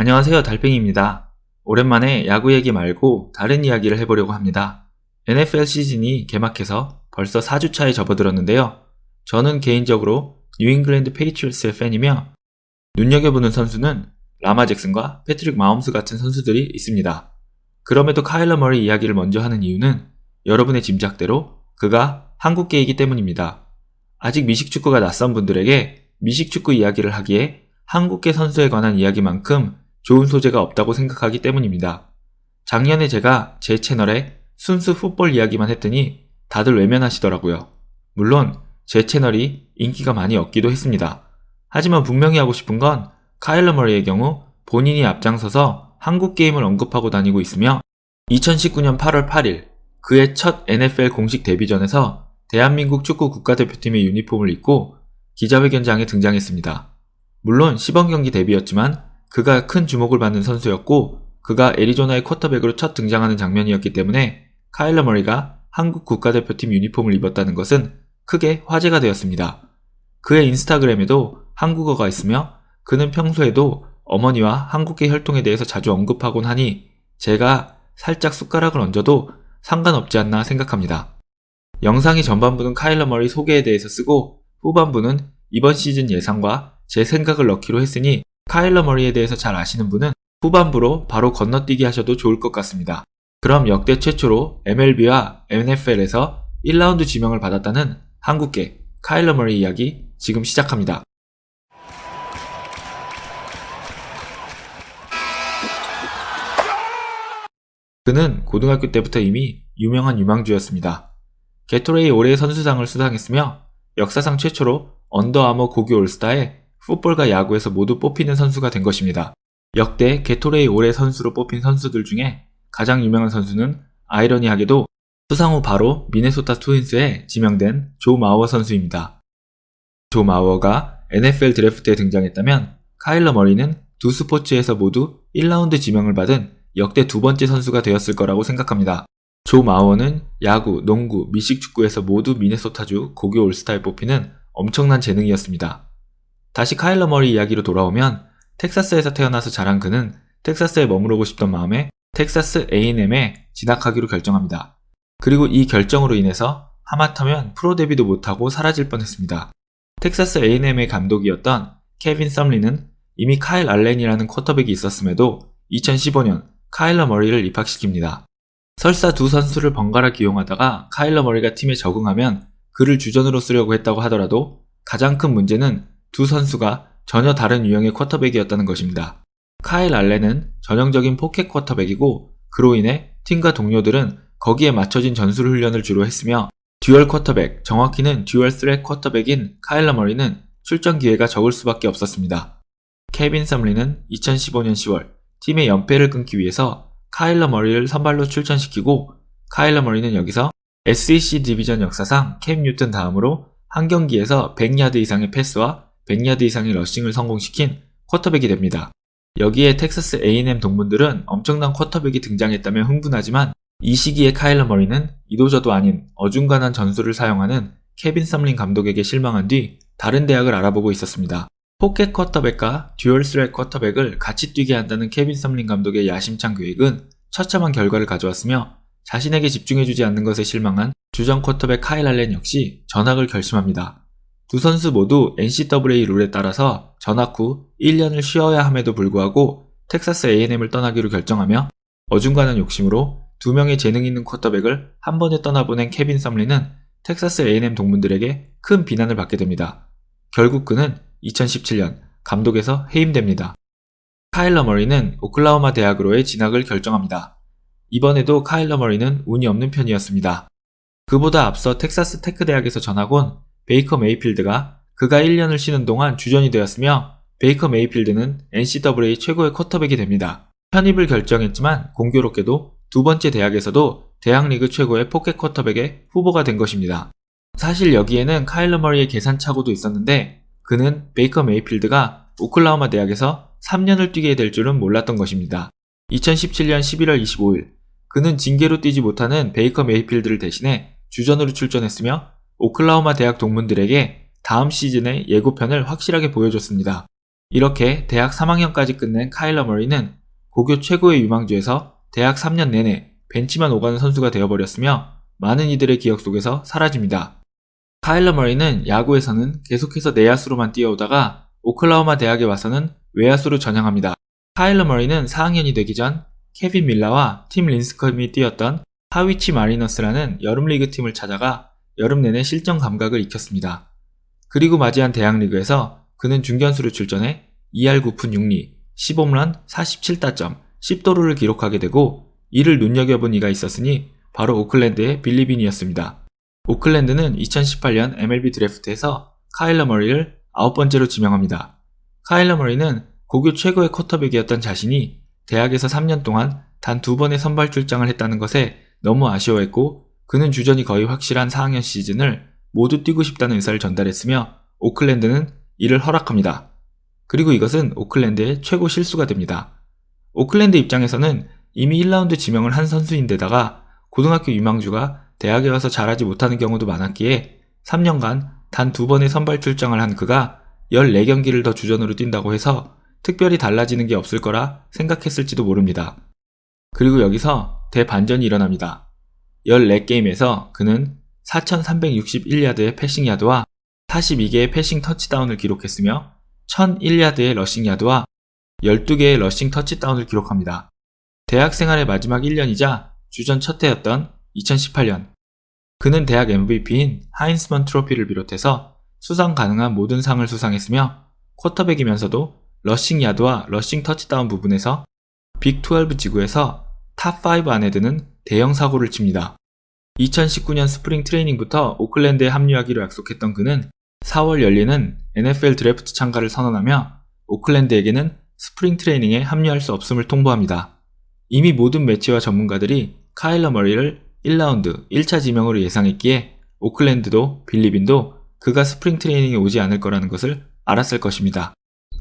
안녕하세요, 달팽이입니다. 오랜만에 야구 얘기 말고 다른 이야기를 해보려고 합니다. NFL 시즌이 개막해서 벌써 4주차에 접어들었는데요. 저는 개인적으로 뉴잉글랜드 페이트리어츠의 팬이며 눈여겨보는 선수는 라마 잭슨과 패트릭 마홈스 같은 선수들이 있습니다. 그럼에도 카일러 머리 이야기를 먼저 하는 이유는 여러분의 짐작대로 그가 한국계이기 때문입니다. 아직 미식축구가 낯선 분들에게 미식축구 이야기를 하기에 한국계 선수에 관한 이야기만큼 좋은 소재가 없다고 생각하기 때문입니다. 작년에 제가 제 채널에 순수 풋볼 이야기만 했더니 다들 외면하시더라고요. 물론 제 채널이 인기가 많이 없기도 했습니다. 하지만 분명히 하고 싶은 건 카일러 머리의 경우 본인이 앞장서서 한국 게임을 언급하고 다니고 있으며 2019년 8월 8일 그의 첫 NFL 공식 데뷔전에서 대한민국 축구 국가대표팀의 유니폼을 입고 기자회견장에 등장했습니다. 물론 시범 경기 데뷔였지만 그가 큰 주목을 받는 선수였고 그가 애리조나의 쿼터백으로 첫 등장하는 장면이었기 때문에 카일러 머리가 한국 국가대표팀 유니폼을 입었다는 것은 크게 화제가 되었습니다. 그의 인스타그램에도 한국어가 있으며 그는 평소에도 어머니와 한국계 혈통에 대해서 자주 언급하곤 하니 제가 살짝 숟가락을 얹어도 상관없지 않나 생각합니다. 영상의 전반부는 카일러 머리 소개에 대해서 쓰고 후반부는 이번 시즌 예상과 제 생각을 넣기로 했으니 카일러 머리에 대해서 잘 아시는 분은 후반부로 바로 건너뛰기 하셔도 좋을 것 같습니다. 그럼 역대 최초로 MLB와 NFL에서 1라운드 지명을 받았다는 한국계 카일러 머리 이야기 지금 시작합니다. 그는 고등학교 때부터 이미 유명한 유망주였습니다. 게토레이 올해의 선수상을 수상했으며 역사상 최초로 언더아머 고교 올스타에 풋볼과 야구에서 모두 뽑히는 선수가 된 것입니다. 역대 게토레이 올해 선수로 뽑힌 선수들 중에 가장 유명한 선수는 아이러니하게도 수상 후 바로 미네소타 트윈스에 지명된 조 마우어 선수입니다. 조 마우어가 NFL 드래프트에 등장했다면 카일러 머리는 두 스포츠에서 모두 1라운드 지명을 받은 역대 두 번째 선수가 되었을 거라고 생각합니다. 조 마우어는 야구, 농구, 미식축구에서 모두 미네소타주 고교 올스타에 뽑히는 엄청난 재능이었습니다. 다시 카일러 머리 이야기로 돌아오면 텍사스에서 태어나서 자란 그는 텍사스에 머무르고 싶던 마음에 텍사스 A&M에 진학하기로 결정합니다. 그리고 이 결정으로 인해서 하마터면 프로 데뷔도 못하고 사라질 뻔했습니다. 텍사스 A&M의 감독이었던 케빈 썸리는 이미 카일 알렌이라는 쿼터백이 있었음에도 2015년 카일러 머리를 입학시킵니다. 설사 두 선수를 번갈아 기용하다가 카일러 머리가 팀에 적응하면 그를 주전으로 쓰려고 했다고 하더라도 가장 큰 문제는 두 선수가 전혀 다른 유형의 쿼터백이었다는 것입니다. 카일 알렌은 전형적인 포켓 쿼터백이고 그로 인해 팀과 동료들은 거기에 맞춰진 전술 훈련을 주로 했으며 듀얼 쿼터백, 정확히는 듀얼 스렛 쿼터백인 카일러 머리는 출전 기회가 적을 수밖에 없었습니다. 케빈 썸리는 2015년 10월 팀의 연패를 끊기 위해서 카일러 머리를 선발로 출전시키고 카일러 머리는 여기서 SEC 디비전 역사상 캠 뉴튼 다음으로 한 경기에서 100야드 이상의 패스와 100야드 이상의 러싱을 성공시킨 쿼터백이 됩니다. 여기에 텍사스 A&M 동문들은 엄청난 쿼터백이 등장했다며 흥분하지만 이 시기에 카일러 머리는 이도저도 아닌 어중간한 전술을 사용하는 케빈 썸린 감독에게 실망한 뒤 다른 대학을 알아보고 있었습니다. 포켓 쿼터백과 듀얼 스렛 쿼터백을 같이 뛰게 한다는 케빈 썸린 감독의 야심찬 계획은 처참한 결과를 가져왔으며 자신에게 집중해주지 않는 것에 실망한 주전 쿼터백 카일 알렌 역시 전학을 결심합니다. 두 선수 모두 NCAA 룰에 따라서 전학 후 1년을 쉬어야 함에도 불구하고 텍사스 A&M을 떠나기로 결정하며 어중간한 욕심으로 두 명의 재능 있는 쿼터백을 한 번에 떠나보낸 케빈 썸리는 텍사스 A&M 동문들에게 큰 비난을 받게 됩니다. 결국 그는 2017년 감독에서 해임됩니다. 카일러 머리는 오클라호마 대학으로의 진학을 결정합니다. 이번에도 카일러 머리는 운이 없는 편이었습니다. 그보다 앞서 텍사스 테크 대학에서 전학 온 베이커 메이필드가 그가 1년을 쉬는 동안 주전이 되었으며 베이커 메이필드는 NCAA 최고의 쿼터백이 됩니다. 편입을 결정했지만 공교롭게도 두 번째 대학에서도 대학 리그 최고의 포켓 쿼터백의 후보가 된 것입니다. 사실 여기에는 카일러 머리의 계산착오도 있었는데 그는 베이커 메이필드가 오클라호마 대학에서 3년을 뛰게 될 줄은 몰랐던 것입니다. 2017년 11월 25일 그는 징계로 뛰지 못하는 베이커 메이필드를 대신해 주전으로 출전했으며 오클라호마 대학 동문들에게 다음 시즌의 예고편을 확실하게 보여줬습니다. 이렇게 대학 3학년까지 끝낸 카일러 머리는 고교 최고의 유망주에서 대학 3년 내내 벤치만 오가는 선수가 되어버렸으며 많은 이들의 기억 속에서 사라집니다. 카일러 머리는 야구에서는 계속해서 내야수로만 뛰어오다가 오클라호마 대학에 와서는 외야수로 전향합니다. 카일러 머리는 4학년이 되기 전 케빈 밀라와 팀 린스컴이 뛰었던 하위치 마리너스라는 여름리그 팀을 찾아가 여름 내내 실전 감각을 익혔습니다. 그리고 맞이한 대학리그에서 그는 중견수로 출전해 2할 9푼 6리, 10홈런, 47타점, 10도루를 기록하게 되고 이를 눈여겨본 이가 있었으니 바로 오클랜드의 빌리 빈이었습니다. 오클랜드는 2018년 MLB 드래프트에서 카일러 머리를 9번째로 지명합니다. 카일러 머리는 고교 최고의 쿼터백이었던 자신이 대학에서 3년 동안 단 2번의 선발 출장을 했다는 것에 너무 아쉬워했고 그는 주전이 거의 확실한 4학년 시즌을 모두 뛰고 싶다는 의사를 전달했으며 오클랜드는 이를 허락합니다. 그리고 이것은 오클랜드의 최고 실수가 됩니다. 오클랜드 입장에서는 이미 1라운드 지명을 한 선수인데다가 고등학교 유망주가 대학에 와서 잘하지 못하는 경우도 많았기에 3년간 단 2번의 선발 출장을 한 그가 14경기를 더 주전으로 뛴다고 해서 특별히 달라지는 게 없을 거라 생각했을지도 모릅니다. 그리고 여기서 대반전이 일어납니다. 14게임에서 그는 4,361야드의 패싱 야드와 42개의 패싱 터치다운을 기록했으며 1,001야드의 러싱 야드와 12개의 러싱 터치다운을 기록합니다. 대학 생활의 마지막 1년이자 주전 첫 해였던 2018년 그는 대학 MVP인 하인스먼 트로피를 비롯해서 수상 가능한 모든 상을 수상했으며 쿼터백이면서도 러싱 야드와 러싱 터치다운 부분에서 빅12 지구에서 탑5 안에 드는 대형 사고를 칩니다. 2019년 스프링 트레이닝부터 오클랜드에 합류하기로 약속했던 그는 4월 열리는 NFL 드래프트 참가를 선언하며 오클랜드에게는 스프링 트레이닝에 합류할 수 없음을 통보합니다. 이미 모든 매체와 전문가들이 카일러 머리를 1라운드 1차 지명으로 예상했기에 오클랜드도 빌리빈도 그가 스프링 트레이닝에 오지 않을 거라는 것을 알았을 것입니다.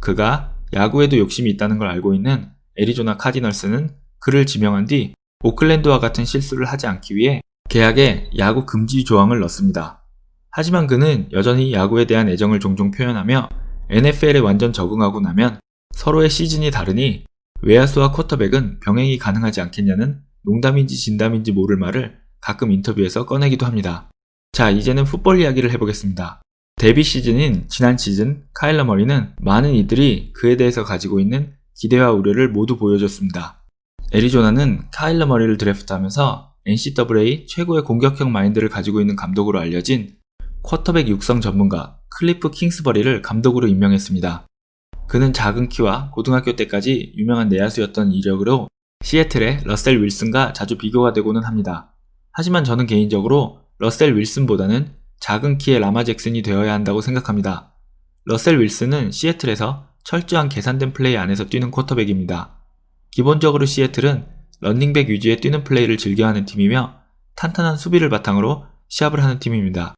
그가 야구에도 욕심이 있다는 걸 알고 있는 애리조나 카디널스는 그를 지명한 뒤 오클랜드와 같은 실수를 하지 않기 위해 계약에 야구 금지 조항을 넣습니다. 하지만 그는 여전히 야구에 대한 애정을 종종 표현하며 NFL에 완전 적응하고 나면 서로의 시즌이 다르니 외야수와 쿼터백은 병행이 가능하지 않겠냐는 농담인지 진담인지 모를 말을 가끔 인터뷰에서 꺼내기도 합니다. 자, 이제는 풋볼 이야기를 해보겠습니다. 데뷔 시즌인 지난 시즌 카일러 머리는 많은 이들이 그에 대해서 가지고 있는 기대와 우려를 모두 보여줬습니다. 애리조나는 카일러 머리를 드래프트하면서 NCAA 최고의 공격형 마인드를 가지고 있는 감독으로 알려진 쿼터백 육성 전문가 클리프 킹스버리를 감독으로 임명했습니다. 그는 작은 키와 고등학교 때까지 유명한 내야수였던 이력으로 시애틀의 러셀 윌슨과 자주 비교가 되고는 합니다. 하지만 저는 개인적으로 러셀 윌슨보다는 작은 키의 라마 잭슨이 되어야 한다고 생각합니다. 러셀 윌슨은 시애틀에서 철저한 계산된 플레이 안에서 뛰는 쿼터백입니다. 기본적으로 시애틀은 런닝백 위주의 뛰는 플레이를 즐겨하는 팀이며 탄탄한 수비를 바탕으로 시합을 하는 팀입니다.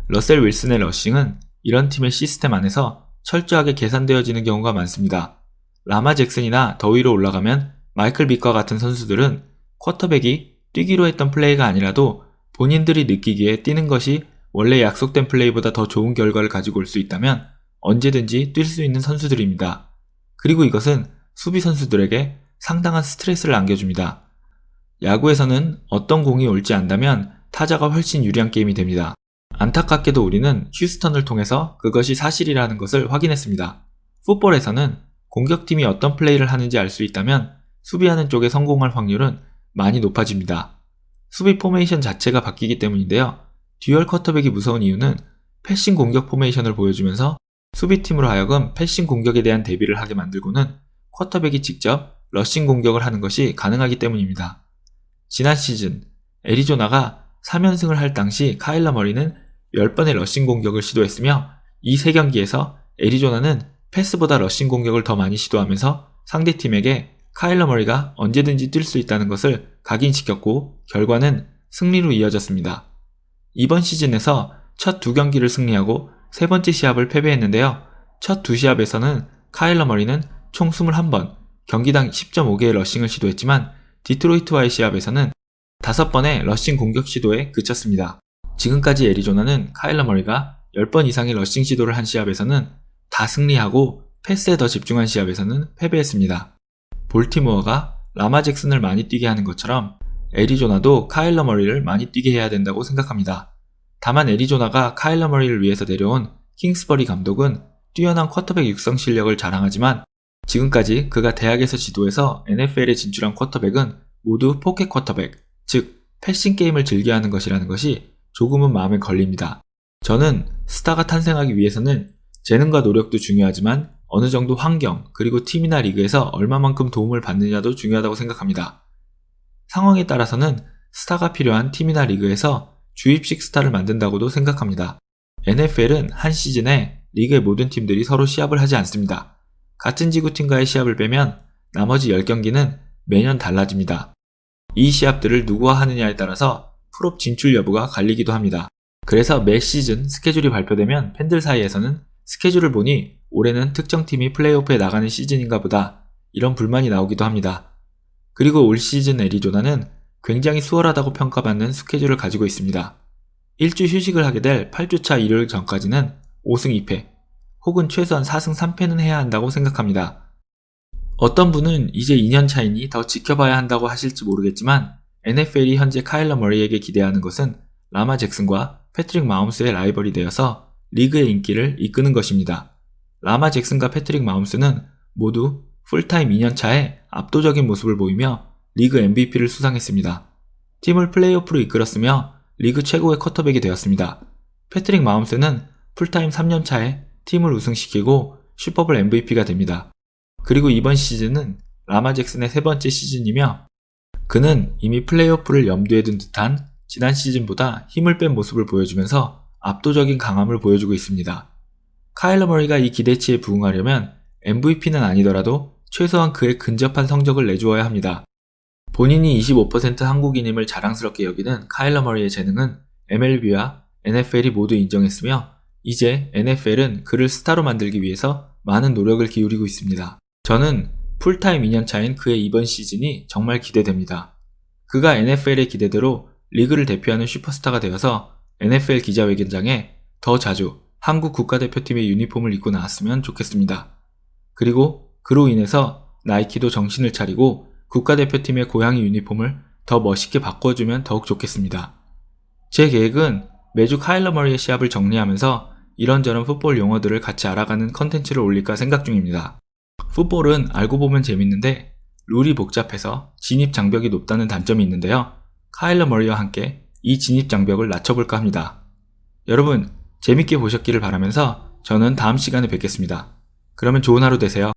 러셀 윌슨의 러싱은 이런 팀의 시스템 안에서 철저하게 계산되어지는 경우가 많습니다. 라마 잭슨이나 더 위로 올라가면 마이클 빅과 같은 선수들은 쿼터백이 뛰기로 했던 플레이가 아니라도 본인들이 느끼기에 뛰는 것이 원래 약속된 플레이보다 더 좋은 결과를 가지고 올 수 있다면 언제든지 뛸 수 있는 선수들입니다. 그리고 이것은 수비 선수들에게 상당한 스트레스를 안겨줍니다. 야구에서는 어떤 공이 올지 안다면 타자가 훨씬 유리한 게임이 됩니다. 안타깝게도 우리는 휴스턴을 통해서 그것이 사실이라는 것을 확인했습니다. 풋볼에서는 공격팀이 어떤 플레이를 하는지 알 수 있다면 수비하는 쪽에 성공할 확률은 많이 높아집니다. 수비 포메이션 자체가 바뀌기 때문인데요. 듀얼 쿼터백이 무서운 이유는 패싱 공격 포메이션을 보여주면서 수비팀으로 하여금 패싱 공격에 대한 대비를 하게 만들고는 쿼터백이 직접 러싱 공격을 하는 것이 가능하기 때문입니다. 지난 시즌 애리조나가 3연승을 할 당시 카일러 머리는 10번의 러싱 공격을 시도했으며 이 3경기에서 애리조나는 패스보다 러싱 공격을 더 많이 시도하면서 상대팀에게 카일러 머리가 언제든지 뛸 수 있다는 것을 각인시켰고 결과는 승리로 이어졌습니다. 이번 시즌에서 첫 2경기를 승리하고 3번째 시합을 패배했는데요. 첫 2시합에서는 카일러 머리는 총 21번, 경기당 10.5개의 러싱을 시도했지만 디트로이트와의 시합에서는 5번의 러싱 공격 시도에 그쳤습니다. 지금까지 애리조나는 카일러 머리가 10번 이상의 러싱 시도를 한 시합에서는 다 승리하고 패스에 더 집중한 시합에서는 패배했습니다. 볼티모어가 라마 잭슨을 많이 뛰게 하는 것처럼 애리조나도 카일러 머리를 많이 뛰게 해야 된다고 생각합니다. 다만 애리조나가 카일러 머리를 위해서 내려온 킹스버리 감독은 뛰어난 쿼터백 육성 실력을 자랑하지만 지금까지 그가 대학에서 지도해서 NFL에 진출한 쿼터백은 모두 포켓 쿼터백, 즉 패싱 게임을 즐겨하는 것이라는 것이 조금은 마음에 걸립니다. 저는 스타가 탄생하기 위해서는 재능과 노력도 중요하지만 어느 정도 환경 그리고 팀이나 리그에서 얼마만큼 도움을 받느냐도 중요하다고 생각합니다. 상황에 따라서는 스타가 필요한 팀이나 리그에서 주입식 스타를 만든다고도 생각합니다. NFL은 한 시즌에 리그의 모든 팀들이 서로 시합을 하지 않습니다. 같은 지구팀과의 시합을 빼면 나머지 10경기는 매년 달라집니다. 이 시합들을 누구와 하느냐에 따라서 풀업 진출 여부가 갈리기도 합니다. 그래서 매 시즌 스케줄이 발표되면 팬들 사이에서는 스케줄을 보니 올해는 특정 팀이 플레이오프에 나가는 시즌인가 보다 이런 불만이 나오기도 합니다. 그리고 올 시즌 애리조나는 굉장히 수월하다고 평가받는 스케줄을 가지고 있습니다. 1주 휴식을 하게 될 8주차 일요일 전까지는 5승 2패 혹은 최소한 4승 3패는 해야 한다고 생각합니다. 어떤 분은 이제 2년 차이니 더 지켜봐야 한다고 하실지 모르겠지만 NFL이 현재 카일러 머리에게 기대하는 것은 라마 잭슨과 패트릭 마홈스의 라이벌이 되어서 리그의 인기를 이끄는 것입니다. 라마 잭슨과 패트릭 마홈스는 모두 풀타임 2년 차에 압도적인 모습을 보이며 리그 MVP를 수상했습니다. 팀을 플레이오프로 이끌었으며 리그 최고의 쿼터백이 되었습니다. 패트릭 마홈스는 풀타임 3년 차에 팀을 우승시키고 슈퍼볼 MVP가 됩니다. 그리고 이번 시즌은 라마 잭슨의 세 번째 시즌이며 그는 이미 플레이오프를 염두에 둔 듯한 지난 시즌보다 힘을 뺀 모습을 보여주면서 압도적인 강함을 보여주고 있습니다. 카일러 머리가 이 기대치에 부응하려면 MVP는 아니더라도 최소한 그에 근접한 성적을 내주어야 합니다. 본인이 25% 한국인임을 자랑스럽게 여기는 카일러 머리의 재능은 MLB와 NFL이 모두 인정했으며 이제 NFL은 그를 스타로 만들기 위해서 많은 노력을 기울이고 있습니다. 저는 풀타임 2년 차인 그의 이번 시즌이 정말 기대됩니다. 그가 NFL의 기대대로 리그를 대표하는 슈퍼스타가 되어서 NFL 기자회견장에 더 자주 한국 국가대표팀의 유니폼을 입고 나왔으면 좋겠습니다. 그리고 그로 인해서 나이키도 정신을 차리고 국가대표팀의 고양이 유니폼을 더 멋있게 바꿔주면 더욱 좋겠습니다. 제 계획은 매주 카일러 머리의 시합을 정리하면서 이런저런 풋볼 용어들을 같이 알아가는 컨텐츠를 올릴까 생각 중입니다. 풋볼은 알고 보면 재밌는데 룰이 복잡해서 진입 장벽이 높다는 단점이 있는데요. 카일러 머리와 함께 이 진입 장벽을 낮춰볼까 합니다. 여러분 재밌게 보셨기를 바라면서 저는 다음 시간에 뵙겠습니다. 그러면 좋은 하루 되세요.